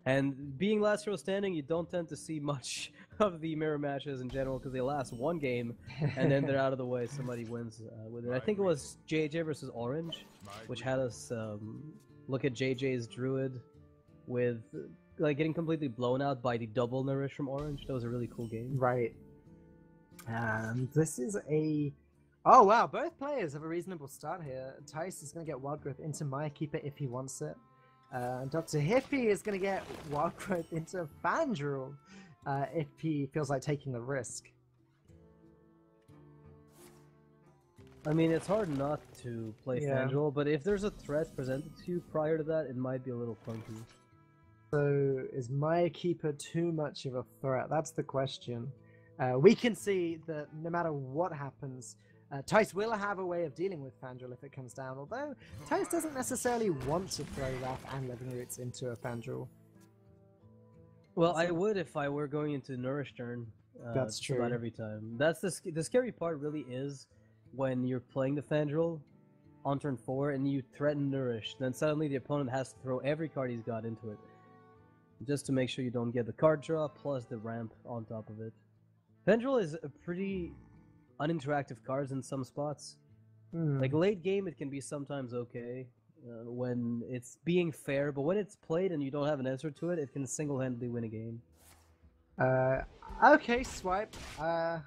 And being last hero standing, you don't tend to see much of the mirror matches in general because they last one game and then they're out of the way. Somebody wins with it. I think it was JJ versus Orange, which had us look at JJ's Druid with like getting completely blown out by the double nourish from Orange. That was a really cool game. Right. And this is a... Oh wow, both players have a reasonable start here. Thijs is going to get Wild Growth into My Keeper if he wants it. DrHippi is going to get Wild Growth into Fandral if he feels like taking the risk. I mean, it's hard not to play Fandral, but if there's a threat presented to you prior to that, it might be a little clunky. So, is My Keeper too much of a threat? That's the question. We can see that no matter what happens, Thijs will have a way of dealing with Fandral if it comes down, although Thijs doesn't necessarily want to throw Wrath and Living Roots into a Fandral. Well, I would if I were going into Nourish turn. That's true. About every time. That's the scary part really is when you're playing the Fandral on turn 4 and you threaten Nourish, then suddenly the opponent has to throw every card he's got into it. Just to make sure you don't get the card draw plus the ramp on top of it. Fandral is a pretty uninteractive cards in some spots. Like late game, it can be sometimes okay when it's being fair, but when it's played and you don't have an answer to it, it can single-handedly win a game. Okay, Swipe. I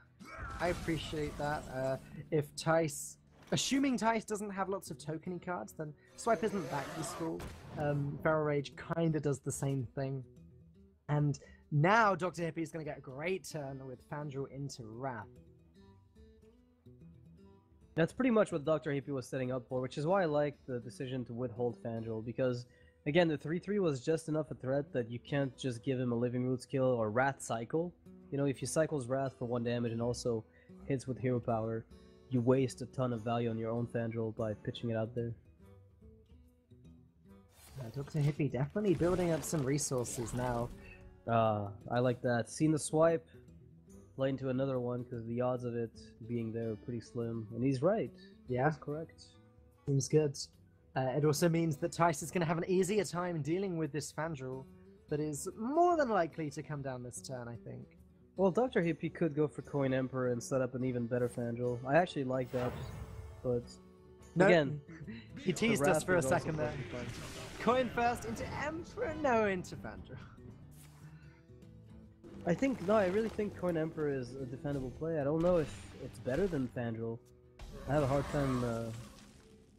appreciate that. If Thijs, assuming Thijs doesn't have lots of tokeny cards, then Swipe isn't that useful. Feral Rage kind of does the same thing. And now DrHippi is going to get a great turn with Fandral into Wrath. That's pretty much what DrHippi was setting up for, which is why I like the decision to withhold Fandral, because, again, the 3-3 was just enough a threat that you can't just give him a Living Root skill or Wrath cycle. You know, if he cycles Wrath for 1 damage and also hits with hero power, you waste a ton of value on your own Fandral by pitching it out there. DrHippi definitely building up some resources now. I like that. Seen the swipe, play into another one because the odds of it being there are pretty slim. And he's right. Yeah. That's correct. Seems good. It also means that Thijs is going to have an easier time dealing with this Fandral that is more than likely to come down this turn, I think. Well, DrHippi could go for Coin Emperor and set up an even better Fandral. I actually like that, but no, again... he teased us for a second there. Coin first into Emperor, no into Fandral. I really think Coin Emperor is a defendable play. I don't know if it's better than Fandral. I have a hard time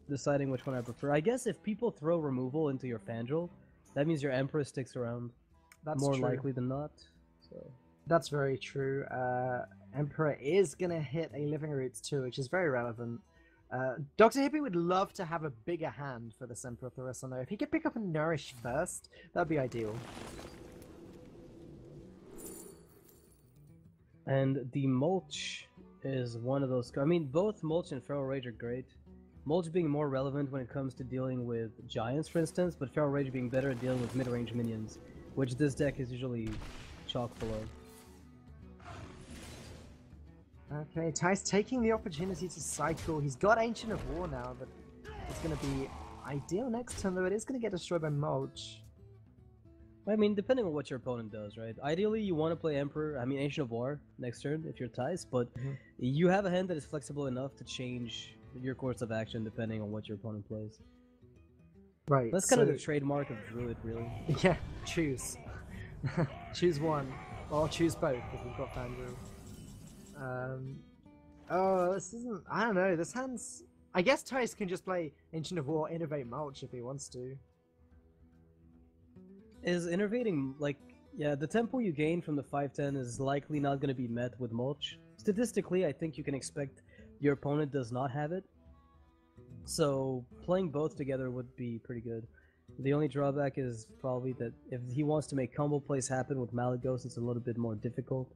deciding which one I prefer. I guess if people throw removal into your Fandral, that means your Emperor sticks around. That's more true. Likely than not. So. That's very true. Emperor is going to hit a Living Roots too, which is very relevant. DrHippi would love to have a bigger hand for this Emperor Thorison, though. If he could pick up a Nourish first, that'd be ideal. And the Mulch is one of those... I mean, both Mulch and Feral Rage are great. Mulch being more relevant when it comes to dealing with Giants, for instance, but Feral Rage being better at dealing with mid-range minions, which this deck is usually chock full of. Okay, Thijs taking the opportunity to cycle. He's got Ancient of War now, but it's going to be ideal next turn, though it is going to get destroyed by Mulch. I mean, depending on what your opponent does, right? Ideally, you want to play Ancient of War next turn if you're Thijs, but you have a hand that is flexible enough to change your course of action depending on what your opponent plays. Right. That's kind of the trademark of Druid, really. Yeah, choose. Choose one, or choose both if you've got Fandral. Oh, this isn't... I don't know, this hand's... I guess Thijs can just play Ancient of War, Innovate Mulch if he wants to. Is innovating, like, yeah, the tempo you gain from the 5/10 is likely not going to be met with Mulch. Statistically, I think you can expect your opponent does not have it. So, playing both together would be pretty good. The only drawback is probably that if he wants to make combo plays happen with Malygos, it's a little bit more difficult.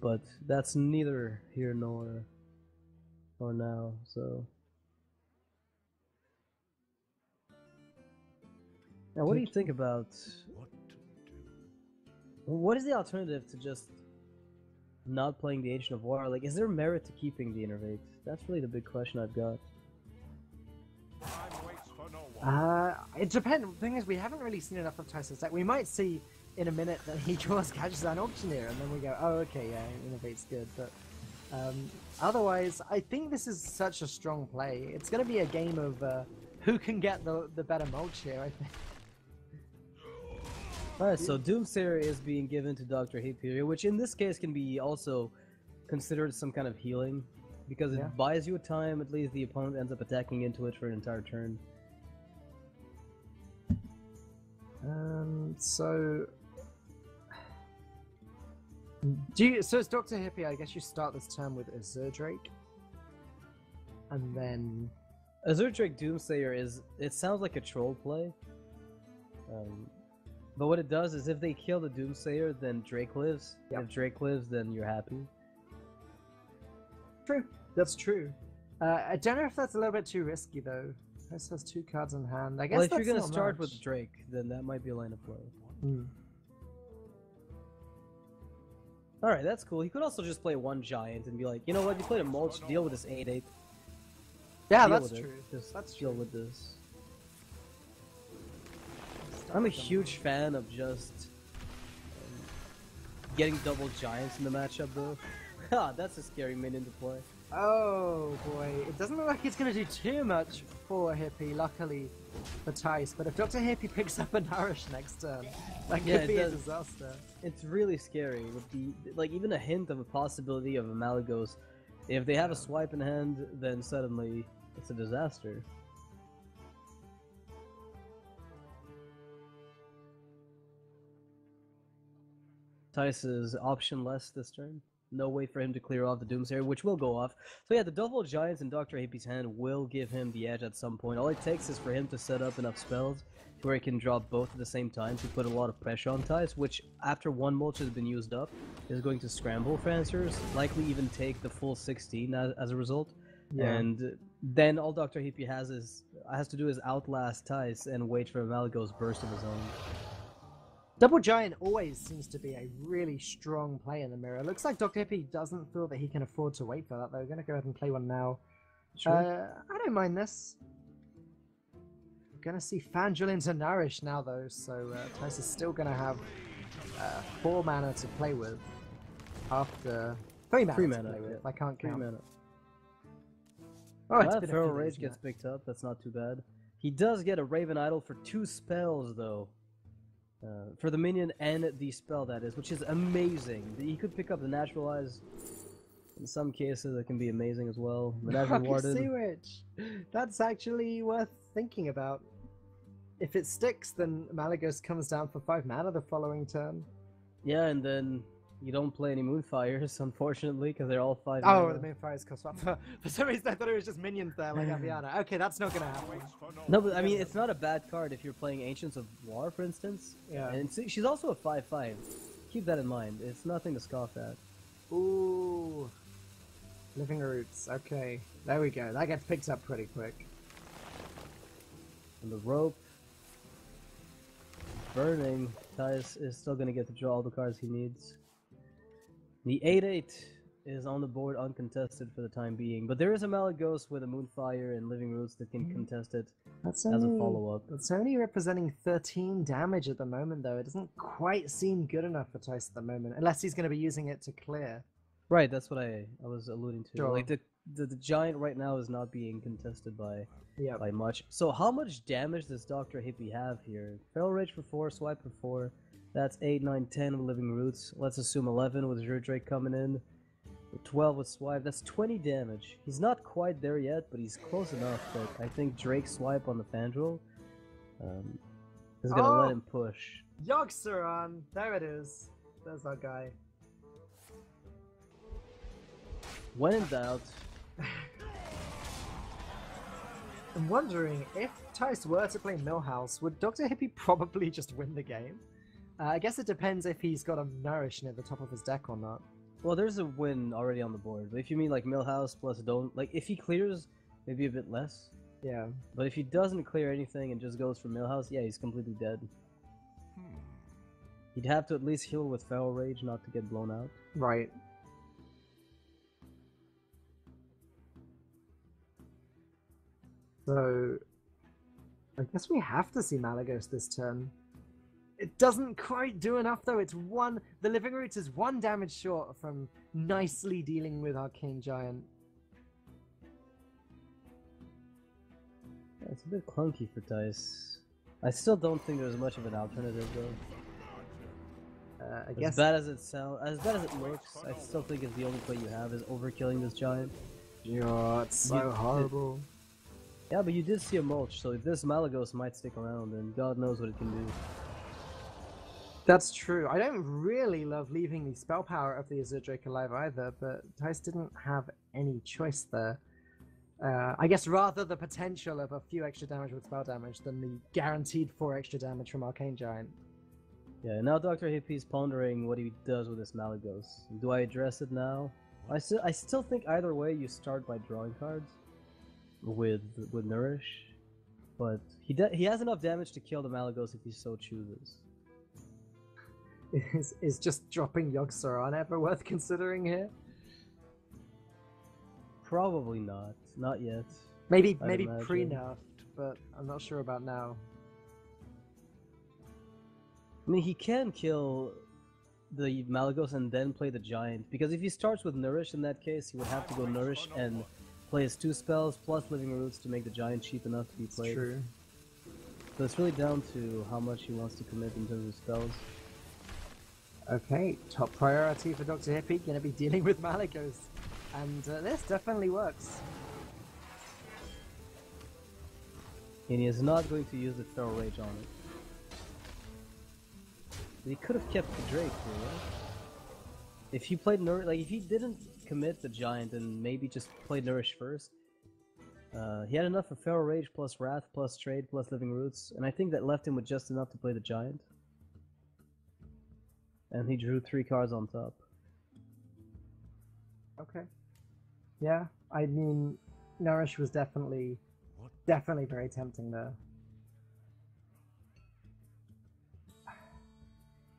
But that's neither here nor now, so... Now, what do you think about... What is the alternative to just not playing the Ancient of War? Like, is there merit to keeping the Innervate? That's really the big question I've got. It depends. The thing is, we haven't really seen enough of Thijs' deck. We might see in a minute that he draws catches an auctioneer, and then we go, oh, okay, yeah, innovate's good. But otherwise, I think this is such a strong play. It's going to be a game of who can get the better mulch here, I think. Alright, so Doomsayer is being given to DrHippi, which in this case can be also considered some kind of healing, because it buys you time, at least the opponent ends up attacking into it for an entire turn. So it's DrHippi, I guess you start this turn with Azure Drake. And then Azure Drake Doomsayer it sounds like a troll play. But what it does is if they kill the Doomsayer, then Drake lives. Yep. If Drake lives, then you're happy. True. That's true. I don't know if that's a little bit too risky, though. This has 2 cards in hand. I guess well, if you're going to start with Drake, then that might be a line of play. Alright, that's cool. He could also just play 1 Giant and be like, you know what, you played a mulch, deal with this 8/8. Yeah, that's true. Just deal with this. I'm a huge fan of just getting double Giants in the matchup, though. Ha, that's a scary minion to play. Oh boy, it doesn't look like it's going to do too much for Hippie, luckily for Thijs, but if DrHippi picks up a Nourish next turn, that could be a disaster. It's really scary, with even a hint of a possibility of a Malygos. If they have a swipe in hand, then suddenly it's a disaster. Thijs is optionless this turn. No way for him to clear off the Doomsayer, which will go off. So yeah, the double Giants in DrHippi's hand will give him the edge at some point. All it takes is for him to set up enough spells to where he can drop both at the same time to put a lot of pressure on Thijs, which after 1 mulch has been used up, is going to scramble for answers, likely even take the full 16 as a result. Yeah. And then all DrHippi has to do is outlast Thijs and wait for a Malygos burst of his own. Double Giant always seems to be a really strong play in the mirror. It looks like DrHippi doesn't feel that he can afford to wait for that, though. We're going to go ahead and play one now. Sure. I don't mind this. We're going to see Fangel into Nourish now, though, so Thijs is still going to have 4 mana to play with after 3 mana to play with. I can't count. 3 mana. Oh, that Feral Rage gets picked up. That's not too bad. He does get a Raven Idol for 2 spells, though. For the minion and the spell, that is, which is amazing. He could pick up the Naturalize. In some cases, it can be amazing as well. That's actually worth thinking about. If it sticks, then Malygos comes down for 5 mana the following turn. Yeah, and then you don't play any Moonfires, unfortunately, because they're all 5 mana. Oh, the Moonfires cost up. For some reason, I thought it was just minions there, like Aviana. Okay, that's not going to happen. No, but I mean, it's not a bad card if you're playing Ancients of War, for instance. Yeah. And she's also a 5/5. Keep that in mind. It's nothing to scoff at. Ooh. Living Roots. Okay. There we go. That gets picked up pretty quick. And the rope. Burning. Thijs is still going to get to draw all the cards he needs. The 8/8 is on the board uncontested for the time being, but there is a Malygos with a Moonfire and Living Roots that can contest it as a follow-up. It's only representing 13 damage at the moment, though. It doesn't quite seem good enough for Thijs at the moment, unless he's going to be using it to clear. Right, that's what I was alluding to. Sure. Like the Giant right now is not being contested by much. So how much damage does DrHippi have here? Feral Rage for 4, Swipe for 4. That's 8, 9, 10 with Living Roots. Let's assume 11 with Azure Drake coming in. 12 with Swipe. That's 20 damage. He's not quite there yet, but he's close enough that I think Drake Swipe on the Fandral is going to let him push. Yogg-Saron! There it is. There's our guy. When in doubt. I'm wondering, if Thijs were to play Millhouse, would DrHippi probably just win the game? I guess it depends if he's got a Nourish near the top of his deck or not. Well, there's a win already on the board. But if you mean like Millhouse plus don't, like if he clears, maybe a bit less. Yeah. But if he doesn't clear anything and just goes for Millhouse, yeah, he's completely dead. He'd have to at least heal with Feral Rage not to get blown out. Right. So, I guess we have to see Malygos this turn. It doesn't quite do enough though. The Living Roots is 1 damage short from nicely dealing with Arcane Giant. It's a bit clunky for Thijs. I still don't think there's much of an alternative though. I guess As bad as it sounds, as bad as it looks, I still think it's the only play you have is overkilling this giant. yeah, it's so horrible. Yeah, but you did see a mulch, so if this Malagos might stick around, then God knows what it can do. That's true. I don't really love leaving the spell power of the Azure Drake alive either, but Thijs didn't have any choice there. I guess rather the potential of a few extra damage with spell damage than the guaranteed 4 extra damage from Arcane Giant. Yeah, now DrHippi's pondering what he does with this Malagos. Do I address it now? I still think either way you start by drawing cards with Nourish, but he has enough damage to kill the Malagos if he so chooses. Is just dropping Yogg-Saron ever worth considering here? Probably not. Not yet. Maybe pre-nerfed, but I'm not sure about now. I mean, he can kill the Malagos and then play the Giant, because if he starts with Nourish in that case, he would have to go Nourish and play his 2 spells plus Living Roots to make the Giant cheap enough to be played. True. So it's really down to how much he wants to commit in terms of spells. Okay, top priority for DrHippi, gonna be dealing with Malagos. And this definitely works. And he is not going to use the Feral Rage on it. But he could have kept the Drake here, right? If he played Nourish, like if he didn't commit the Giant and maybe just played Nourish first, he had enough for Feral Rage plus Wrath plus Trade plus Living Roots, and I think that left him with just enough to play the Giant. And he drew 3 cards on top. Okay. Yeah, I mean, Nourish was definitely very tempting there.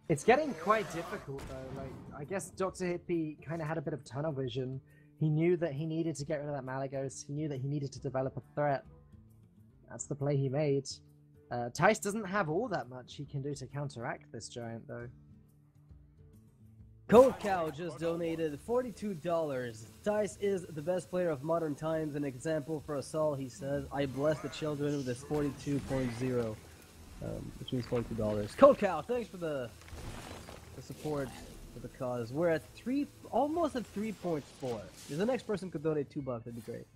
It's getting quite difficult though. Like, I guess DrHippi kind of had a bit of tunnel vision. He knew that he needed to get rid of that Malagos. He knew that he needed to develop a threat. That's the play he made. Thijs doesn't have all that much he can do to counteract this giant though. Cold Cow just donated $42. Thijs is the best player of modern times. An example for us all, he says. I bless the children with this 42.0, which means $42. Cold Cow, thanks for the support for the cause. We're at almost at 3.4. If the next person could donate $2, that'd be great.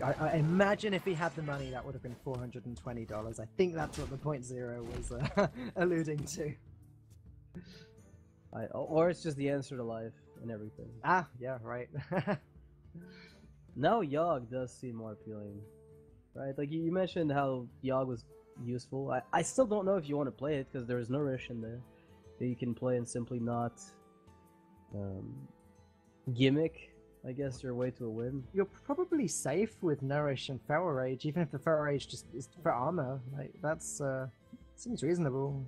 I imagine if he had the money, that would have been $420. I think that's what the .0 was alluding to. Or it's just the answer to life and everything. Ah, yeah, right. Now Yogg does seem more appealing, right? Like you mentioned how Yogg was useful. I still don't know if you want to play it because there's Nourish in there that you can play and simply not gimmick, I guess, your way to a win. You're probably safe with Nourish and Feral Rage, even if the Feral Rage just is for armor. Like that's seems reasonable.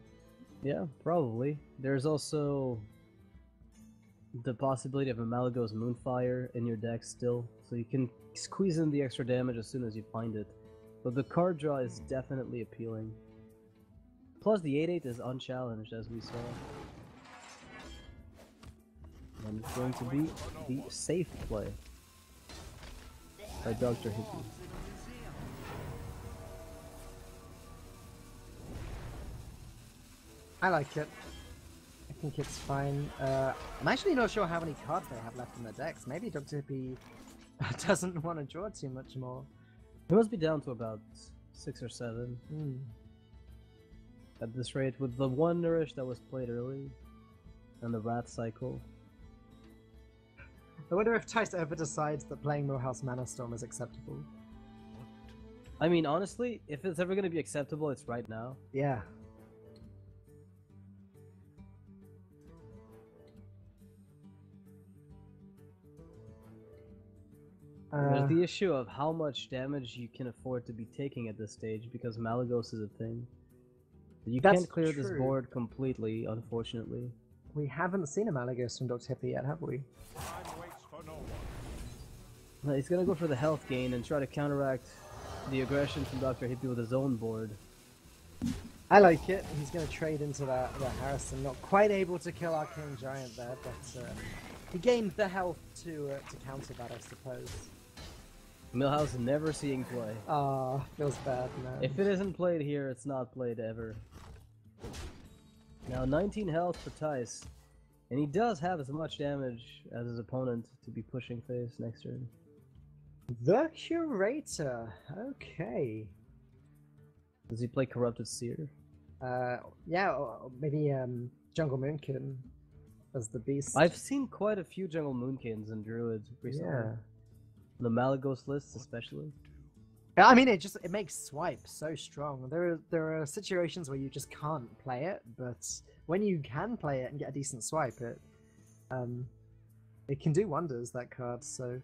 Yeah, probably. There's also the possibility of a Malagos Moonfire in your deck still, so you can squeeze in the extra damage as soon as you find it. But the card draw is definitely appealing. Plus the 8/8 is unchallenged, as we saw. And it's going to be the safe play by DrHippi. I like it. I think it's fine. I'm actually not sure how many cards they have left in their decks. Maybe DrHippi doesn't want to draw too much more. It must be down to about 6 or 7. At this rate, with the 1 Nourish that was played early, and the Wrath cycle. I wonder if Thijs ever decides that playing Millhouse Mana Storm is acceptable. I mean, honestly, if it's ever going to be acceptable, it's right now. Yeah. There's the issue of how much damage you can afford to be taking at this stage, because Malagos is a thing. You can't clear this board completely, unfortunately. We haven't seen a Malagos from DrHippi yet, have we? No, he's gonna go for the health gain and try to counteract the aggression from DrHippi with his own board. I like it. He's going to trade into that Harrison. Not quite able to kill Arcane Giant there, but he gained the health to counter that, I suppose. Millhouse never seeing play. Ah, feels bad, man. If it isn't played here, it's not played ever. Now 19 health for Thijs. And he does have as much damage as his opponent to be pushing face next turn. The Curator. Okay. Does he play Corrupted Seer? Yeah, or maybe Jungle Moonkin as the beast. I've seen quite a few Jungle Moonkins and Druids recently. Yeah. The Malagos lists especially. I mean, it makes swipe so strong. There are situations where you just can't play it, but when you can play it and get a decent swipe, it can do wonders, that card. So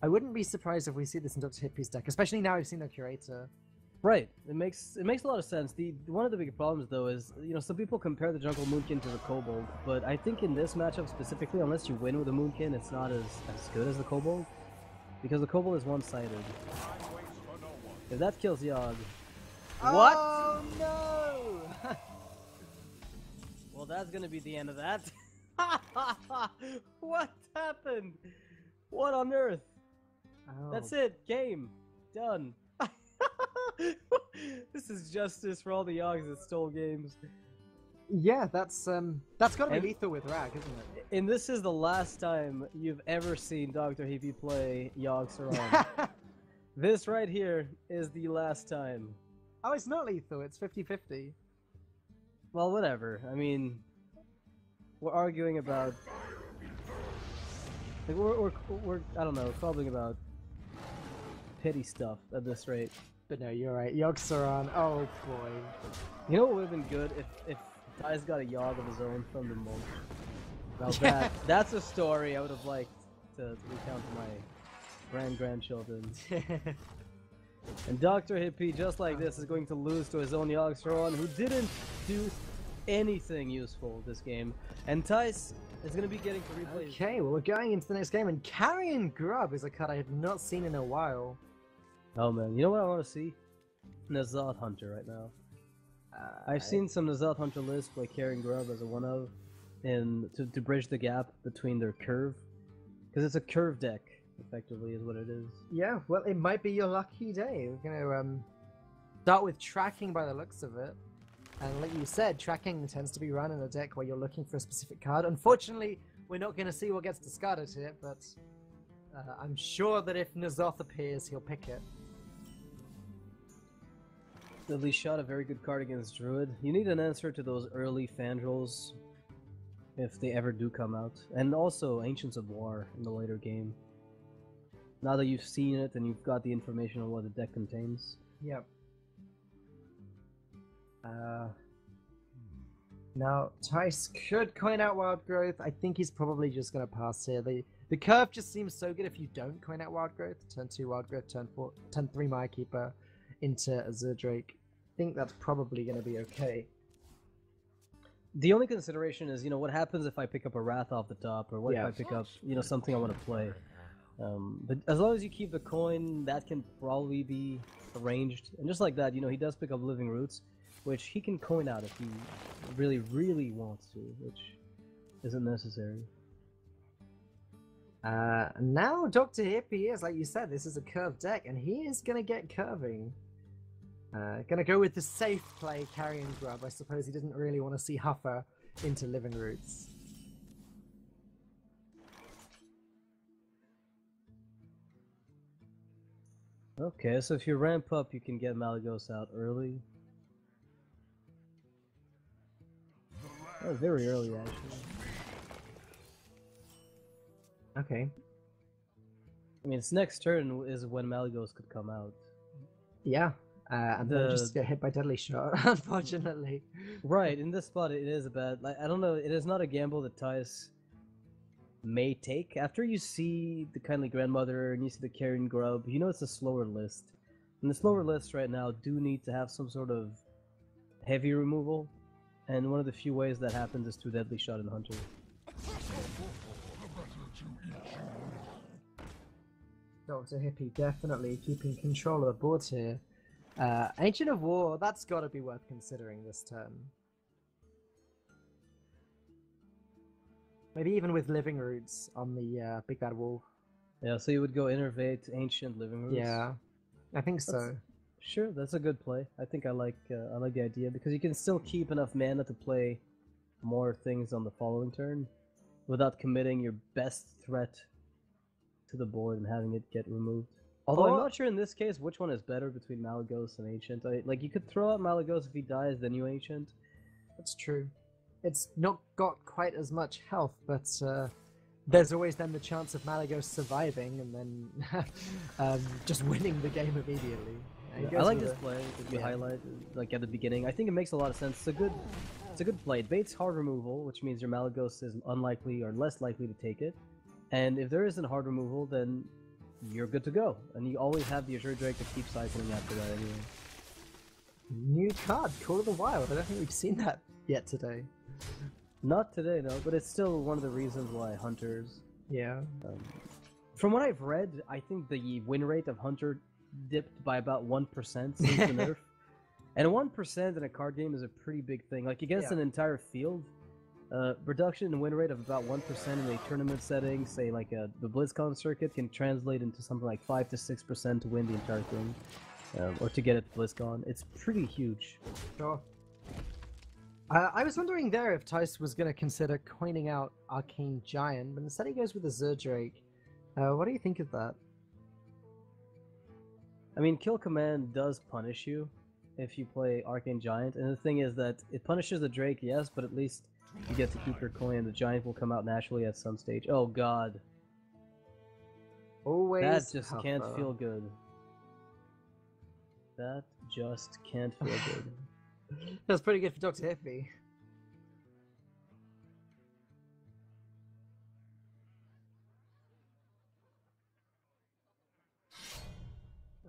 I wouldn't be surprised if we see this in DrHippi's deck, especially now we've seen the Curator. Right. It makes a lot of sense. One of the big problems though is, some people compare the Jungle Moonkin to the Kobold, but I think in this matchup specifically, unless you win with a Moonkin, it's not as good as the Kobold, because the Kobold is one-sided. If that kills Yogg... What? Oh no! Well, that's gonna be the end of that. What happened? What on earth? Oh. That's it. Game. Done. This is justice for all the Yoggs that stole games. Yeah, that's gotta be lethal with Rag, isn't it? And this is the last time you've ever seen DrHippi play Yogg Saron. This right here is the last time. Oh, it's not lethal, it's 50-50. Well, whatever. I mean, we're arguing about... Like, we're I don't know, probably about petty stuff at this rate. But no, you're right. Yogg Saron, oh boy. You know what would have been good if Thijs got a Yogg of his own from the mulch. Now that's a story I would have liked to recount to my grandchildren. And DrHippi, just like this, is going to lose to his own Yogg Saron, who didn't do anything useful this game. And Thijs is going to be getting to replay. Okay, well, we're going into the next game, and Carrion Grub is a card I have not seen in a while. Oh man, you know what I want to see? N'Zoth Hunter right now. I've seen some N'Zoth Hunter lists play Carrion Grub as a one of, and to bridge the gap between their curve, because it's a curve deck. Effectively is what it is. Yeah, well, it might be your lucky day. We're gonna start with tracking by the looks of it, and like you said, tracking tends to be run in a deck where you're looking for a specific card. Unfortunately, we're not gonna see what gets discarded here, but I'm sure that if N'Zoth appears, he'll pick it. Deadly Shot, a very good card against Druid. You need an answer to those early Fandrels, if they ever do come out, and also Ancients of War in the later game. Now that you've seen it and you've got the information on what the deck contains. Yep. Now, Thijs could coin out Wild Growth. I think he's probably just going to pass here. The curve just seems so good if you don't coin out Wild Growth. Turn 2 Wild Growth, turn 3 Mire Keeper into Azure Drake. I think that's probably going to be okay. The only consideration is, what happens if I pick up a Wrath off the top, or what if I pick up, something I want to play. But as long as you keep the coin, that can probably be arranged. And just like that, he does pick up Living Roots, which he can coin out if he really, really wants to, which isn't necessary. Now DrHippi is, like you said, this is a curved deck, and he is going to get curving. Going to go with the safe play, Carrion Grub. I suppose he didn't really want to see Huffer into Living Roots. Okay, so if you ramp up, you can get Malagos out early. Oh, very early, actually. Okay. I mean, its next turn is when Malagos could come out. Yeah, and then just get hit by Deadly Shot, unfortunately. Right, in this spot, it is a bad... I don't know, it is not a gamble that Thijs may take. After you see the Kindly Grandmother and you see the Carrion Grub, it's a slower list. And the slower lists right now do need to have some sort of heavy removal, and one of the few ways that happens is through Deadly Shot and Hunter. DrHippi definitely keeping control of the board here. Ancient of War, that's got to be worth considering this turn. Maybe even with Living Roots on the Big Bad Wolf. Yeah, so you would go Innervate, Ancient, Living Roots. Yeah, I think so. Sure, that's a good play. I think I like the idea because you can still keep enough mana to play more things on the following turn without committing your best threat to the board and having it get removed. Although I'm not sure in this case which one is better between Malygos and Ancient. Like you could throw out Malygos if he dies, then you Ancient. That's true. It's not got quite as much health, but there's always then the chance of Malygos surviving and then just winning the game immediately. I like this play that you highlight like at the beginning. I think it makes a lot of sense. It's a good play. It baits hard removal, which means your Malygos is unlikely or less likely to take it. And if there isn't hard removal, then you're good to go. And you always have the Azure Drake to keep cycling after that anyway. New card, Call of the Wild. I don't think we've seen that yet today. Not today, no, but it's still one of the reasons why Hunters... Yeah. From what I've read, I think the win rate of Hunter dipped by about 1% since the nerf. And 1% in a card game is a pretty big thing. Like, against an entire field, reduction in win rate of about 1% in a tournament setting, say like the BlizzCon circuit, can translate into something like 5 to 6% to win the entire thing. Or to get it BlizzCon. It's pretty huge. Sure. I was wondering there if Thijs was going to consider coining out Arcane Giant, but instead he goes with Azure Drake. What do you think of that? I mean, Kill Command does punish you if you play Arcane Giant, and the thing is that it punishes the Drake, yes, but at least you get to keep your coin, and the Giant will come out naturally at some stage. Oh god. Always that just can't feel good. That just can't feel good. That's pretty good for DrHippi.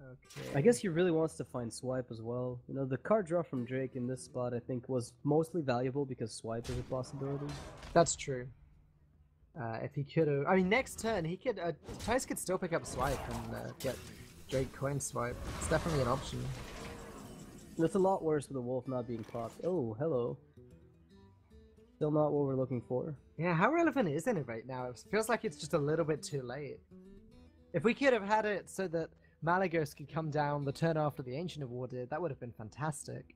Okay. I guess he really wants to find Swipe as well. You know, the card draw from Drake in this spot, I think, was mostly valuable because Swipe is a possibility. That's true. If he could have... I mean, next turn, he could... Thijs could still pick up Swipe and get Drake coin Swipe. It's definitely an option. That's a lot worse with the Wolf not being popped. Oh, hello. Still not what we're looking for. Yeah, how relevant isn't it right now? It feels like it's just a little bit too late. If we could have had it so that Malygos could come down the turn after the Ancient of War did, that would have been fantastic.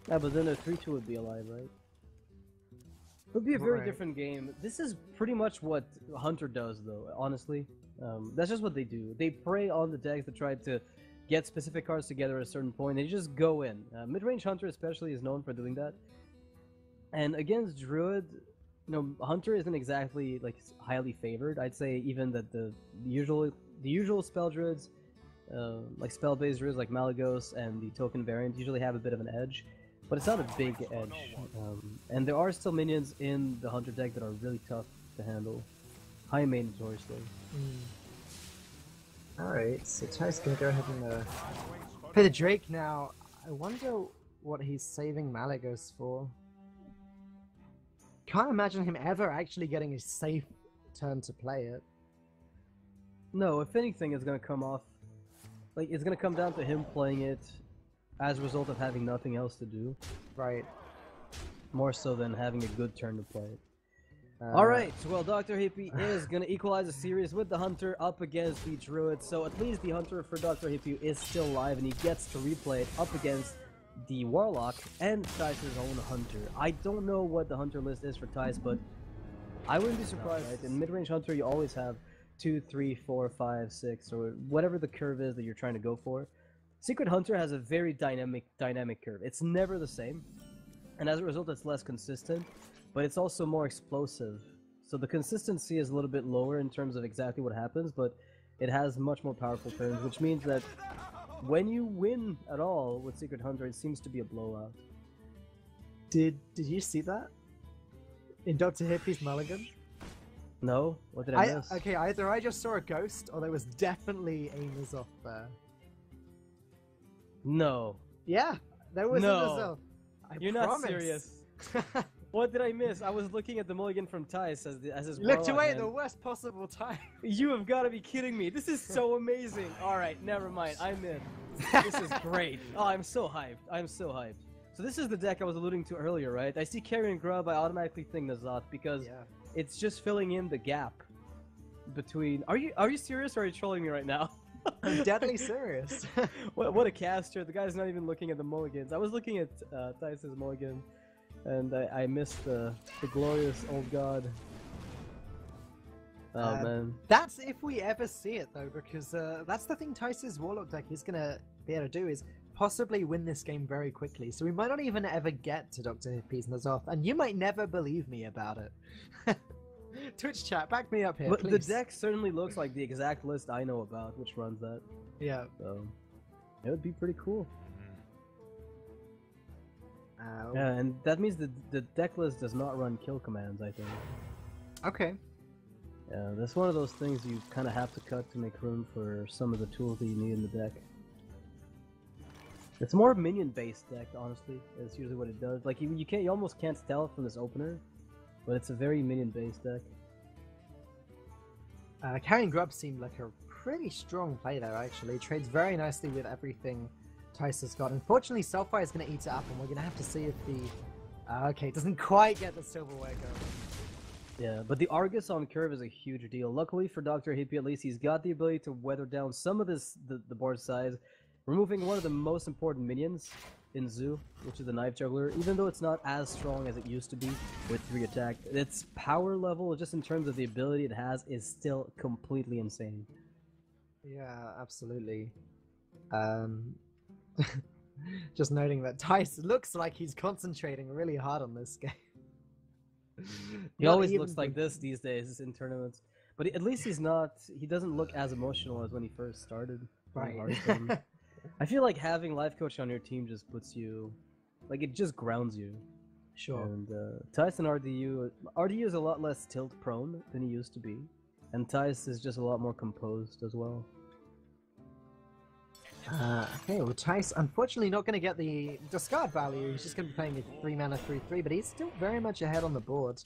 Yeah, but then a 3-2 would be alive, right? It would be a very different game. This is pretty much what Hunter does, though, honestly. That's just what they do. They prey on the decks that try to get specific cards together at a certain point. They just go in. Mid-range Hunter especially is known for doing that. And against Druid, you know, Hunter isn't exactly like highly favored. I'd say even that the usual spell druids, like spell-based druids like Malygos and the token variant, usually have a bit of an edge. But it's not a big edge, and there are still minions in the Hunter deck that are really tough to handle. High main notoriously. Alright, so Thijs can go ahead and play the Drake now. I wonder what he's saving Malygos for. Can't imagine him ever actually getting a safe turn to play it. No, if anything, it's going to come off... Like, it's going to come down to him playing it as a result of having nothing else to do. Right. More so than having a good turn to play it. Alright, well, DrHippi is going to equalize the series with the Hunter up against the Druid, so at least the Hunter for DrHippi is still alive, and he gets to replay it up against the Warlock and Thijs' own Hunter. I don't know what the Hunter list is for Thijs, but I wouldn't be surprised. Right? In mid-range Hunter, you always have 2, 3, 4, 5, 6, or whatever the curve is that you're trying to go for. Secret Hunter has a very dynamic curve. It's never the same, and as a result it's less consistent, but it's also more explosive. So the consistency is a little bit lower in terms of exactly what happens, but it has much more powerful turns, which means that when you win at all with Secret Hunter, it seems to be a blowout. Did you see that? In DrHippi's Mulligan? No? What did I miss? Okay, either I just saw a ghost, or there was definitely a Mizzop there. No. Yeah, there was a Mizzop. You're not serious. What did I miss? I was looking at the mulligan from Thijs as his Looked warlock, away at man. the worst possible time. You have got to be kidding me. This is so amazing. All right, never mind. I'm in. This is great. Oh, I'm so hyped. I'm so hyped. So this is the deck I was alluding to earlier, right? I see Carrion Grub, I automatically think Nazoth because it's just filling in the gap between... Are you serious or are you trolling me right now? I'm deadly serious. What a caster. The guy's not even looking at the mulligans. I was looking at Thijs' mulligan, and I missed the glorious old god. Oh, man. That's if we ever see it, though, because that's the thing Thijs' Warlock deck is going to be able to do, is possibly win this game very quickly. So we might not even ever get to DrHippi's Nazoth, and you might never believe me about it. Twitch chat, back me up here, But please. the deck certainly looks like the exact list I know about, which runs that. Yeah. So, it would be pretty cool. Yeah, and that means the deck list does not run kill commands, I think. Okay. Yeah, that's one of those things you kind of have to cut to make room for some of the tools that you need in the deck. It's more minion-based deck, honestly. It's usually what it does. Like you almost can't tell from this opener, but it's a very minion-based deck. Carrion Grub seemed like a pretty strong play there, actually. Trades very nicely with everything Thijs has got. Unfortunately, Selfie is going to eat it up, and we're going to have to see if the... okay, doesn't quite get the silverware going. Yeah, but the Argus on curve is a huge deal. Luckily for DrHippi, at least, he's got the ability to weather down some of the board size, removing one of the most important minions in Zoo, which is the Knife Juggler. Even though it's not as strong as it used to be with 3 attack, its power level, just in terms of the ability it has, is still completely insane. Yeah, absolutely. Just noting that Thijs looks like he's concentrating really hard on this game. He always looks like this these days in tournaments. But at least he doesn't look as emotional as when he first started. Right. I feel like having life coach on your team just puts you, like, it just grounds you. Sure. And Thijs and RDU is a lot less tilt prone than he used to be. And Thijs is just a lot more composed as well. Okay, well, Thijs unfortunately not going to get the discard value. He's just going to be playing a 3-mana 3/3, but he's still very much ahead on the board.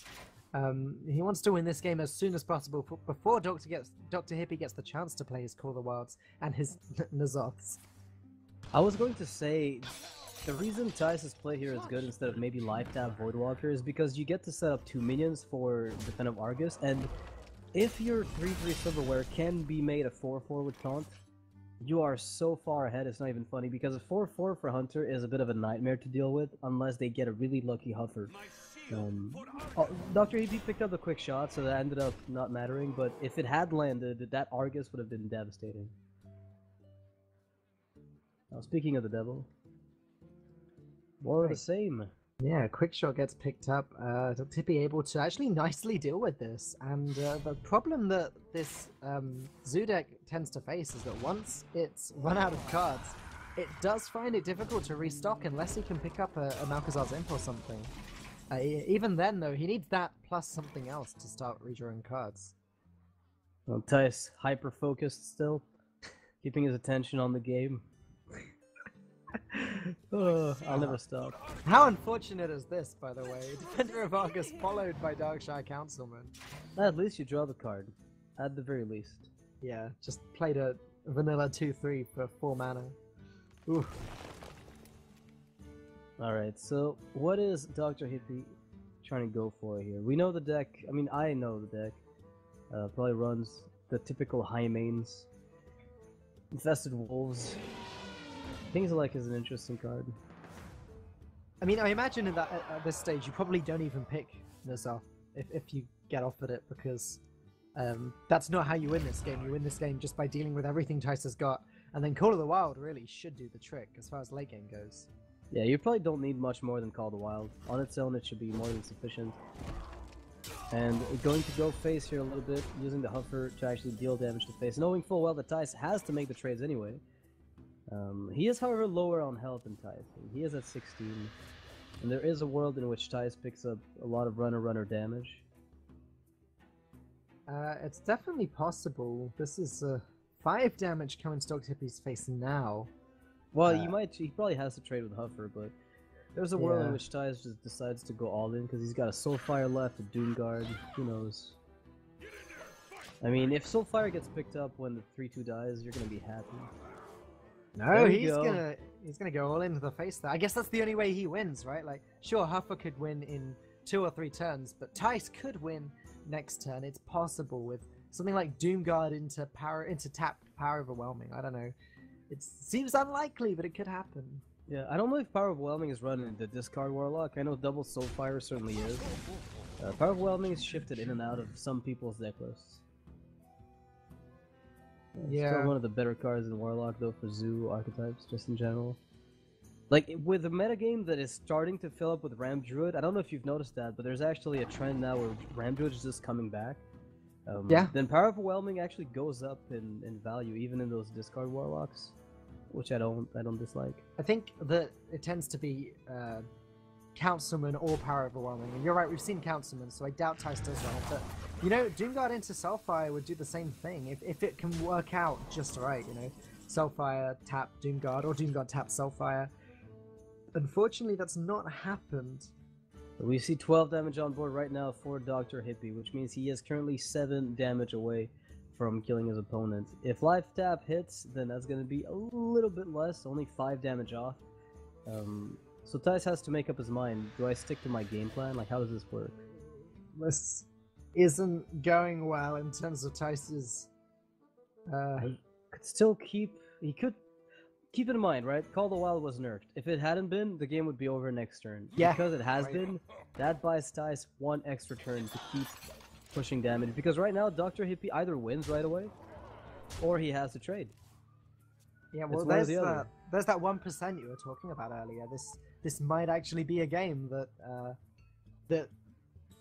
He wants to win this game as soon as possible before DrHippi gets the chance to play his Call of the Wilds and his Nazoths. I was going to say, the reason Thijs' play here is good instead of maybe life tap Voidwalker is because you get to set up 2 minions for Defend of Argus, and if your 3/3 silverware can be made a 4/4 with taunt, you are so far ahead, it's not even funny, because a 4/4 for Hunter is a bit of a nightmare to deal with unless they get a really lucky Huffer. DrHippi picked up a quick shot, so that ended up not mattering, but if it had landed, that Argus would have been devastating. Now, speaking of the devil, more of the same. Yeah, quick shot gets picked up. DrHippi able to actually nicely deal with this, and the problem that this Zoo deck tends to face is that once it's run out of cards, it does find it difficult to restock unless he can pick up a Malcazar's Imp or something. Even then, though, he needs that plus something else to start redrawing cards. Well, Thijs, hyper-focused still, keeping his attention on the game. I'll never stop. How unfortunate is this, by the way? Defender of Argus followed by Darkshire Councilman. At least you draw the card. At the very least. Yeah, just played a vanilla 2/3 for 4 mana. Ooh. Alright, so what is DrHippi trying to go for here? We know the deck, I mean, I know the deck. Probably runs the typical high mains. Infested Wolves. Things like is an interesting card. I mean, I imagine at this stage you probably don't even pick Nazoth if you get offered it, because that's not how you win this game. You win this game just by dealing with everything Thijs has got, and then Call of the Wild really should do the trick as far as late game goes. Yeah, you probably don't need much more than Call of the Wild. On its own, it should be more than sufficient. And going to go face here a little bit, using the Huffer to actually deal damage to face, knowing full well that Thijs has to make the trades anyway. He is, however, lower on health than Thijs. He is at 16. And there is a world in which Thijs picks up a lot of runner damage. It's definitely possible. This is 5 damage coming to DrHippi's face now. Well, he probably has to trade with Huffer, but There's a world in which Thijs just decides to go all in because he's got a Soulfire left, a Doomguard, who knows. I mean, if Soulfire gets picked up when the 3-2 dies, you're gonna be happy. No, he's gonna go all into the face there. I guess that's the only way he wins, right? Like, sure, Huffer could win in 2 or 3 turns, but Thijs could win next turn. It's possible with something like Doomguard into tap Power Overwhelming. I don't know. It seems unlikely, but it could happen. Yeah, I don't know if Power Overwhelming is running the discard Warlock. I know Double Soulfire certainly is. Power Overwhelming is shifted in and out of some people's deck lists. Yeah. Still one of the better cards in Warlock, though, for Zoo archetypes, just in general. Like, with a metagame that is starting to fill up with Ram Druid, I don't know if you've noticed that, but there's actually a trend now where Ram Druid is just coming back. Then Power Overwhelming actually goes up in value, even in those discard Warlocks, which I don't dislike. I think that it tends to be Councilman or Power Overwhelming, and you're right, we've seen Councilman, so I doubt Thijs does run it, but, you know, Doomguard into Soulfire would do the same thing, if it can work out just right, you know, Soulfire tap Doomguard, or Doomguard tap Soulfire. Unfortunately, that's not happened. We see 12 damage on board right now for DrHippi, which means he is currently 7 damage away from killing his opponent. If life tap hits, then that's going to be a little bit less, only 5 damage off. So Thijs has to make up his mind. Do I stick to my game plan? Like, how does this work? This isn't going well in terms of Thijs's... I could still keep... He could... Keep in mind, right? Call the Wild was nerfed. If it hadn't been, the game would be over next turn. Yeah. Because it has been, that buys Thijs 1 extra turn to keep pushing damage. Because right now, DrHippi either wins right away, or he has to trade. Yeah, well, there's that 1% you were talking about earlier. This might actually be a game that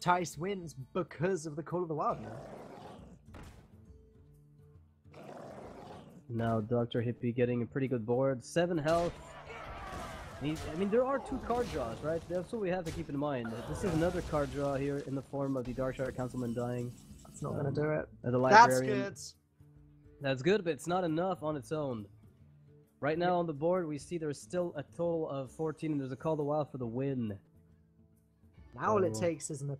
Thijs wins because of the Call of the Wild now. Now DrHippi getting a pretty good board, 7 health. I mean, there are 2 card draws, right? That's what we have to keep in mind. This is another card draw here in the form of the Darkshire Councilman dying. That's not going to do it. The That's good. That's good, but it's not enough on its own. Right now on the board, we see there's still a total of 14, and there's a Call of the Wild for the win. Now all it takes is an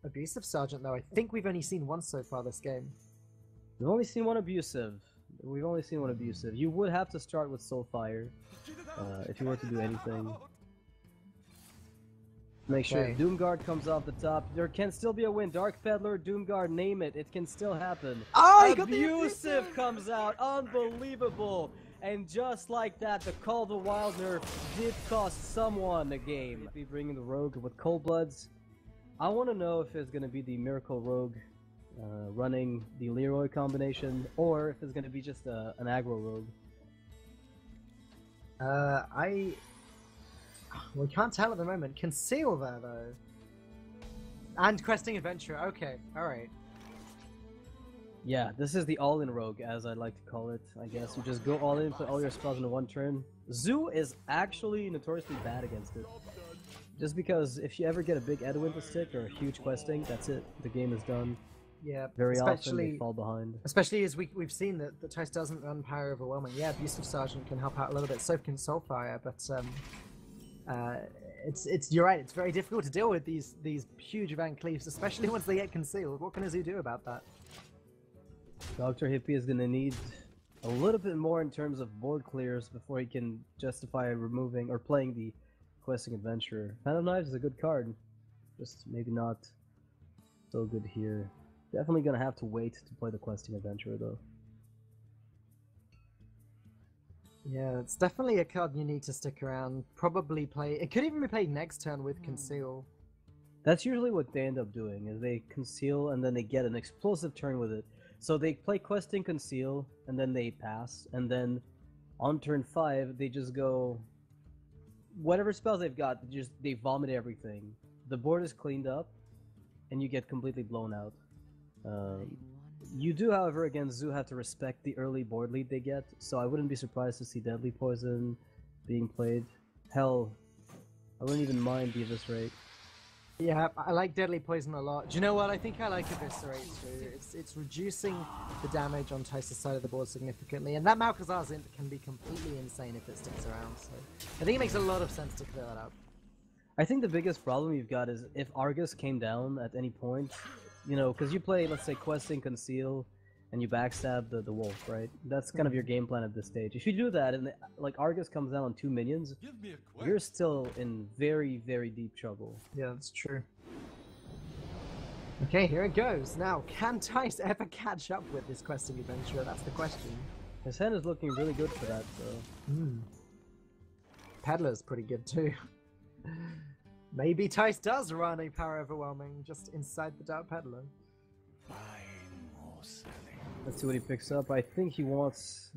abusive Sergeant, though. I think we've only seen one so far this game. We've only seen one abusive. You would have to start with Soulfire if you were to do anything. Make sure Doomguard comes off the top. There can still be a win. Dark Peddler, Doomguard, name it. It can still happen. Oh, Abusive comes out. Unbelievable. And just like that, the Call of the Wild nerf did cost someone a game. Be bringing the Rogue with Cold Bloods. I want to know if it's going to be the Miracle Rogue running the Leroy combination, or if it's going to be just an aggro rogue. We can't tell at the moment. Conceal there, though. And Questing Adventure. Okay, alright. Yeah, this is the all-in rogue, as I like to call it, I guess. You just go all in, put all your spells in one turn. Zoo is actually notoriously bad against it. Just because if you ever get a big Edwin to stick or a huge questing, that's it. The game is done. Yeah, very often they fall behind. Especially as we've seen that Thijs doesn't run Power Overwhelming. Yeah, Abusive Sergeant can help out a little bit, so can Soulfire, but you're right, it's very difficult to deal with these huge Van Cleaves, especially once they get concealed. What can Azu do about that? DrHippi is going to need a little bit more in terms of board clears before he can justify removing or playing the Questing Adventurer. Phantom Knives is a good card, just maybe not so good here. Definitely gonna have to wait to play the Questing Adventurer, though. Yeah, it's definitely a card you need to stick around. Probably play. It could even be played next turn with Conceal. That's usually what they end up doing, is they conceal and then they get an explosive turn with it. So they play Questing Conceal, and then they pass, and then on turn 5, they just go... Whatever spells they've got, they vomit everything. The board is cleaned up, and you get completely blown out. You do, however, against Zoo have to respect the early board lead they get, so I wouldn't be surprised to see Deadly Poison being played. Hell, I wouldn't even mind the Eviscerate. Yeah, I like Deadly Poison a lot. Do you know what? I think I like Eviscerate too. It's reducing the damage on Thijs' side of the board significantly, and that Malcazar's Imp can be completely insane if it sticks around, so I think it makes a lot of sense to clear that up. I think the biggest problem you've got is if Argus came down at any point, you know, because you play, let's say, questing, conceal, and you backstab the wolf, right? That's kind of your game plan at this stage. If you do that and like Argus comes down on 2 minions, you're still in very, very deep trouble. Yeah, that's true. Okay, here it goes. Now, can Thijs ever catch up with this questing adventure? That's the question. His hand is looking really good for that, though. Peddler's pretty good too. Maybe Thijs does run a power overwhelming just inside the Dark Peddler. Let's see what he picks up. I think he wants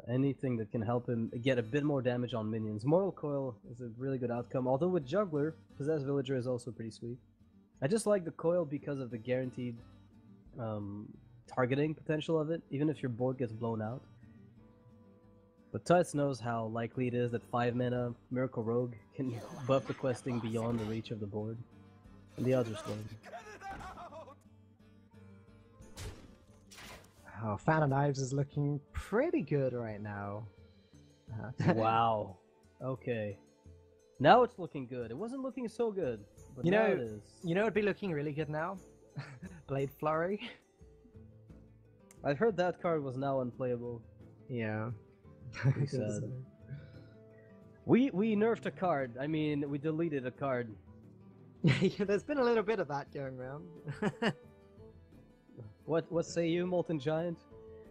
anything that can help him get a bit more damage on minions. Mortal Coil is a really good outcome, although with Juggler, Possessed Villager is also pretty sweet. I just like the Coil because of the guaranteed targeting potential of it, even if your board gets blown out. But Thijs knows how likely it is that 5 mana Miracle Rogue can buff the questing beyond the reach of the board. And the odds are slim. Oh, Fan of Knives is looking pretty good right now. Wow. Okay. Now it's looking good. It wasn't looking so good, but now it is. You know it'd be looking really good now? Blade Flurry. I heard that card was now unplayable. Yeah. Sad. We nerfed a card. I mean, we deleted a card. Yeah, there's been a little bit of that going around. What say you, Molten Giant?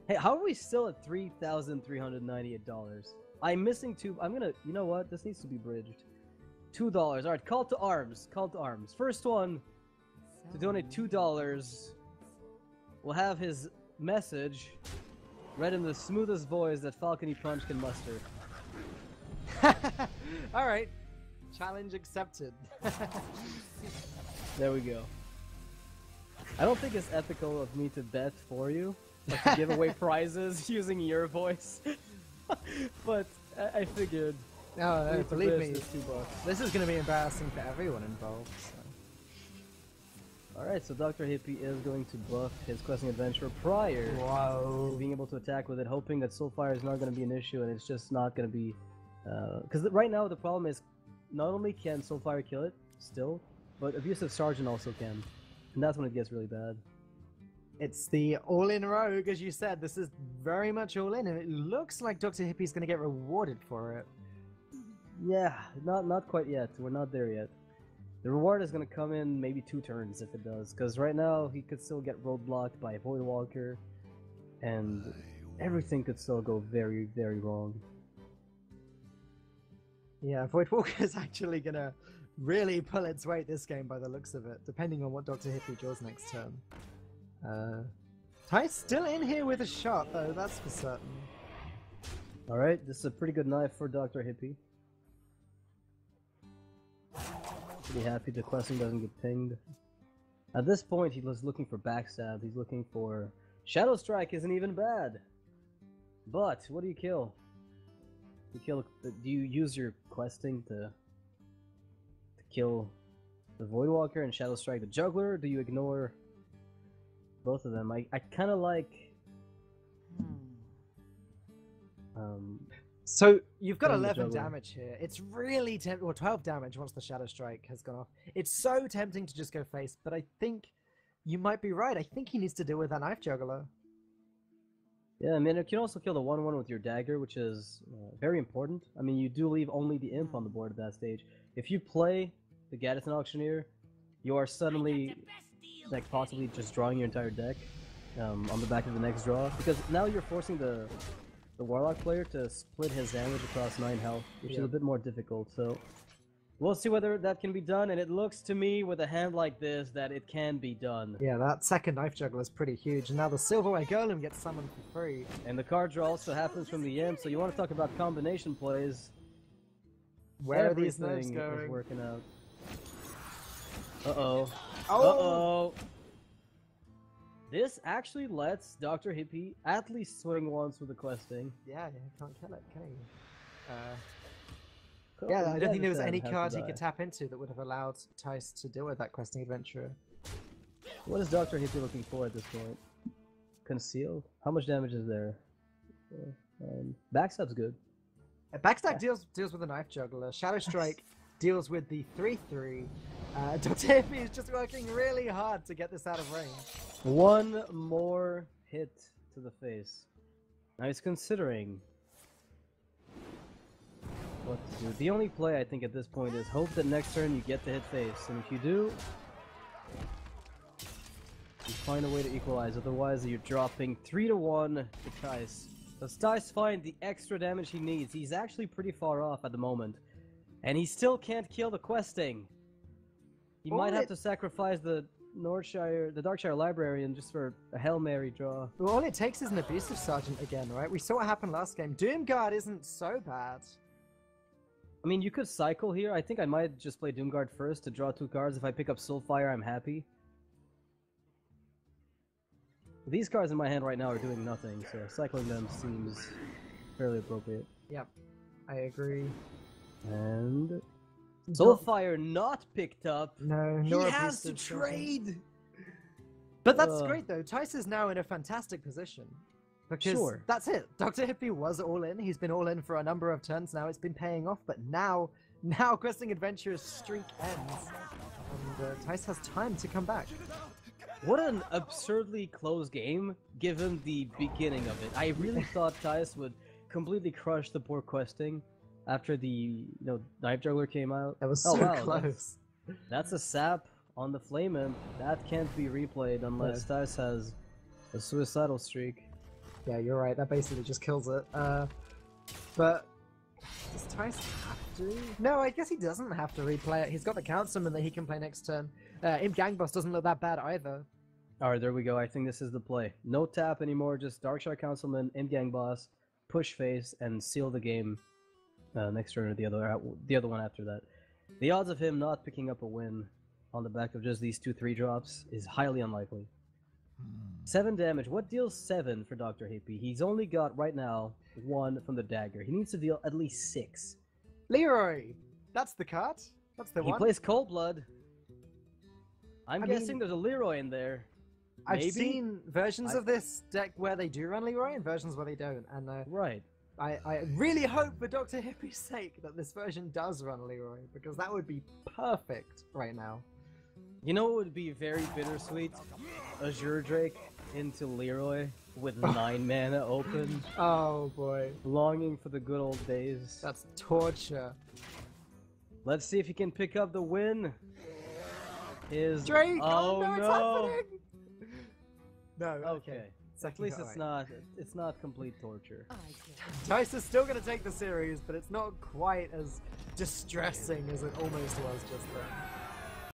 Hey, how are we still at $3,398? I'm missing two. I'm gonna. You know what? This needs to be bridged. $2. All right, call to arms. Call to arms. First one to donate $2 will have his message read in the smoothest voice that Falcony Punch can muster. Alright. Challenge accepted. There we go. I don't think it's ethical of me to bet for you, like to give away prizes using your voice. But I figured. No, believe me, $2. this is going to be embarrassing for everyone involved. So. Alright, so DrHippi is going to buff his questing adventure prior to being able to attack with it, hoping that Soulfire is not going to be an issue and it's just not going to be... Because right now the problem is, not only can Soulfire kill it, still, but Abusive Sergeant also can. And that's when it gets really bad. It's the all-in rogue, as you said. This is very much all-in, and it looks like DrHippi is going to get rewarded for it. Yeah, not quite yet. We're not there yet. The reward is going to come in maybe 2 turns if it does, because right now he could still get roadblocked by a Voidwalker, and everything could still go very, very wrong. Yeah, Voidwalker is actually going to really pull its weight this game by the looks of it, depending on what DrHippi draws next turn. Thijs still in here with a shot, though, that's for certain. Alright, this is a pretty good knife for DrHippi. Pretty happy the questing doesn't get pinged. At this point, he was looking for backstab. He's looking for... Shadow Strike isn't even bad! But, what do you kill? Do you use your questing to kill the Voidwalker and Shadow Strike the Juggler, or do you ignore both of them? I kind of like... So, you've got 11 damage here. It's really tempting, or 12 damage once the Shadow Strike has gone off. It's so tempting to just go face, but I think you might be right. I think he needs to deal with that Knife Juggler. Yeah, I mean, it can also kill the 1/1 with your dagger, which is very important. I mean, you do leave only the imp on the board at that stage. If you play the Gaddison Auctioneer, you are suddenly, like, possibly just drawing your entire deck on the back of the next draw, because now you're forcing the Warlock player to split his damage across 9 health, which is a bit more difficult, so we'll see whether that can be done, and it looks to me, with a hand like this, that it can be done. Yeah, that second Knife Juggler is pretty huge, and now the Silverware Golem gets summoned for free. And the card draw also happens from the imp, so you want to talk about combination plays. Where are these knives going? Everything is working out. Uh-oh. Oh! Uh-oh! This actually lets DrHippi at least swing once with the questing. Yeah, you can't kill it, can you? Yeah, I don't think there was any card he could tap into that would have allowed Thijs to deal with that questing adventurer. What is DrHippi looking for at this point? Conceal? How much damage is there? Backstab's good. Backstab deals with a Knife Juggler. Shadow Strike deals with the 3-3. DrHippi is just working really hard to get this out of range. One more hit to the face. Now he's considering what to do. The only play I think at this point is hope that next turn you get the hit face, and if you do, you find a way to equalize. Otherwise, you're dropping 3-1 to Thijs. Does Thijs find the extra damage he needs? He's actually pretty far off at the moment, and he still can't kill the questing. He might have to sacrifice the Darkshire Librarian just for a Hail Mary draw. Well, all it takes is an Abusive Sergeant again, right? We saw what happened last game. Doomguard isn't so bad. I mean, you could cycle here. I think I might just play Doomguard first to draw 2 cards. If I pick up Soulfire, I'm happy. These cards in my hand right now are doing nothing, so cycling them seems fairly appropriate. Yep, I agree. And Soulfire not picked up. No, he has to trade. But that's great though. Thijs is now in a fantastic position because that's it. DrHippi was all in. He's been all in for a number of turns now. It's been paying off, but now Questing Adventurer's streak ends, and Thijs has time to come back. What an absurdly close game, given the beginning of it. I really thought Thijs would completely crush the poor Questing after the Dive Juggler came out. That was so close. That's a sap on the Flame Imp. That can't be replayed unless Thijs has a suicidal streak. Yeah, you're right. That basically just kills it. But does Thijs have to? No, I guess he doesn't have to replay it. He's got the Count Summon that he can play next turn. Imp Gang Boss doesn't look that bad either. Alright, there we go. I think this is the play. No tap anymore, just Darkshire Councilman, Imp Gang Boss, push face, and seal the game next turn or the other one after that. The odds of him not picking up a win on the back of just these 2/3 drops is highly unlikely. 7 damage. What deals 7 for DrHippi? He's only got, right now, 1 from the dagger. He needs to deal at least 6. Leroy! That's the card. That's the one. He plays Cold Blood. I'm guessing there's a Leroy in there. I've seen versions of this deck where they do run Leroy and versions where they don't. And right. I really hope for DrHippi's sake that this version does run Leroy, because that would be perfect right now. You know what would be very bittersweet? Azure Drake into Leroy with 9 mana open. Oh boy. Longing for the good old days. That's torture. Let's see if he can pick up the win. Drake! Oh no! It's happening! No, okay. At least it's not complete torture. Thijs is still going to take the series, but it's not quite as distressing as it almost was just then.